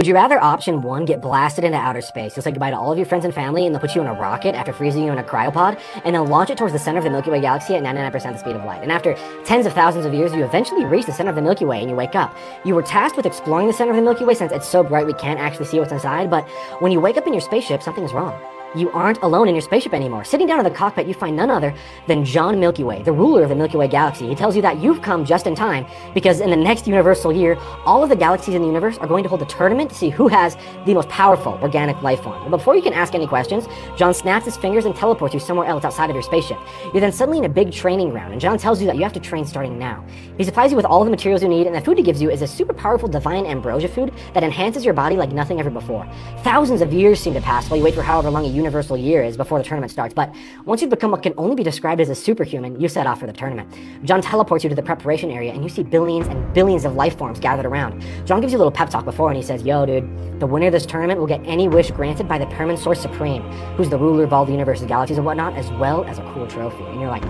Would you rather option 1 get blasted into outer space? You'll say goodbye to all of your friends and family, and they'll put you in a rocket after freezing you in a cryopod, and they'll launch it towards the center of the Milky Way galaxy at 99% the speed of light. And after tens of thousands of years, you eventually reach the center of the Milky Way and you wake up. You were tasked with exploring the center of the Milky Way since it's so bright we can't actually see what's inside, but when you wake up in your spaceship, something is wrong. You aren't alone in your spaceship anymore. Sitting down in the cockpit, you find none other than John Milky Way, the ruler of the Milky Way galaxy. He tells you that you've come just in time because in the next universal year, all of the galaxies in the universe are going to hold a tournament to see who has the most powerful organic life form. But before you can ask any questions, John snaps his fingers and teleports you somewhere else outside of your spaceship. You're then suddenly in a big training ground, and John tells you that you have to train starting now. He supplies you with all the materials you need, and the food he gives you is a super powerful divine ambrosia food that enhances your body like nothing ever before. Thousands of years seem to pass while you wait for however long a universal year is before the tournament starts, but once you've become what can only be described as a superhuman, you set off for the tournament. John teleports you to the preparation area, and you see billions and billions of life forms gathered around. John gives you a little pep talk before, and he says, yo dude, the winner of this tournament will get any wish granted by the Permanent Source Supreme, who's the ruler of all the universes, galaxies, and whatnot, as well as a cool trophy. And you're like,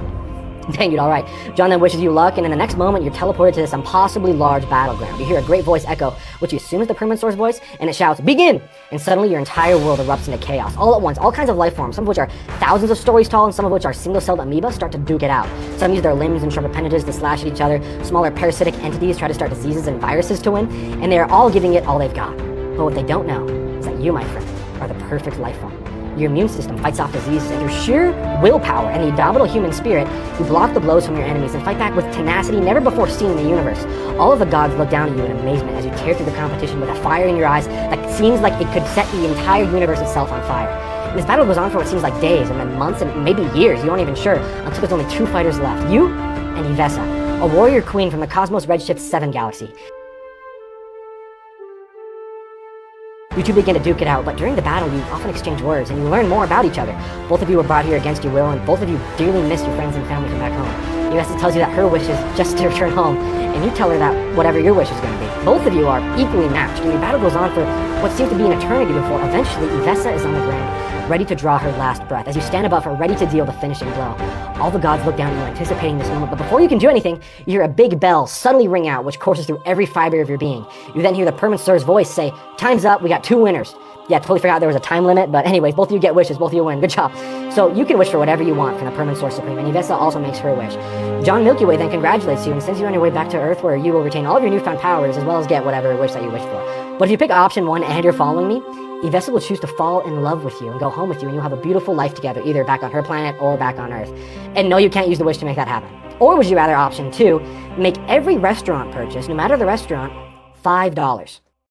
dang, dude, all right. John then wishes you luck, and in the next moment, you're teleported to this impossibly large battleground. You hear a great voice echo, which you assume is the Permanent Source voice, and it shouts, begin! And suddenly your entire world erupts into chaos. All at once, all kinds of life forms, some of which are thousands of stories tall, and some of which are single-celled amoeba, start to duke it out. Some use their limbs and sharp appendages to slash at each other. Smaller parasitic entities try to start diseases and viruses to win, and they are all giving it all they've got. But what they don't know is that you, my friend, are the perfect life form. Your immune system fights off diseases, and your sheer willpower and the indomitable human spirit, you block the blows from your enemies and fight back with tenacity never before seen in the universe. All of the gods look down at you in amazement as you tear through the competition with a fire in your eyes that seems like it could set the entire universe itself on fire. And this battle goes on for what seems like days, and then months, and maybe years, you aren't even sure, until there's only 2 fighters left, you and Ivessa, a warrior queen from the Cosmos Redshift 7 galaxy. You two begin to duke it out, but during the battle, you often exchange words, and you learn more about each other. Both of you were brought here against your will, and both of you dearly miss your friends and family from back home. Ivessa tells you that her wish is just to return home, and you tell her that whatever your wish is going to be. Both of you are equally matched, and your battle goes on for what seems to be an eternity before eventually Ivessa is on the ground, ready to draw her last breath, as you stand above her, ready to deal the finishing blow. All the gods look down at you, anticipating this moment, but before you can do anything, you hear a big bell suddenly ring out, which courses through every fiber of your being. You then hear the Permanent Source's voice say, time's up, we got 2 winners. Yeah, totally forgot there was a time limit, but anyways, both of you get wishes, both of you win, good job. So you can wish for whatever you want from the Permanent Source Supreme, and Ivessa also makes her wish. John Milky Way then congratulates you and sends you on your way back to Earth, where you will retain all of your newfound powers, as well as get whatever wish that you wish for. But if you pick option 1 and you're following me, Ivessa will choose to fall in love with you and go home with you, and you'll have a beautiful life together, either back on her planet or back on Earth. And no, you can't use the wish to make that happen. Or would you rather option 2, make every restaurant purchase, no matter the restaurant, $5?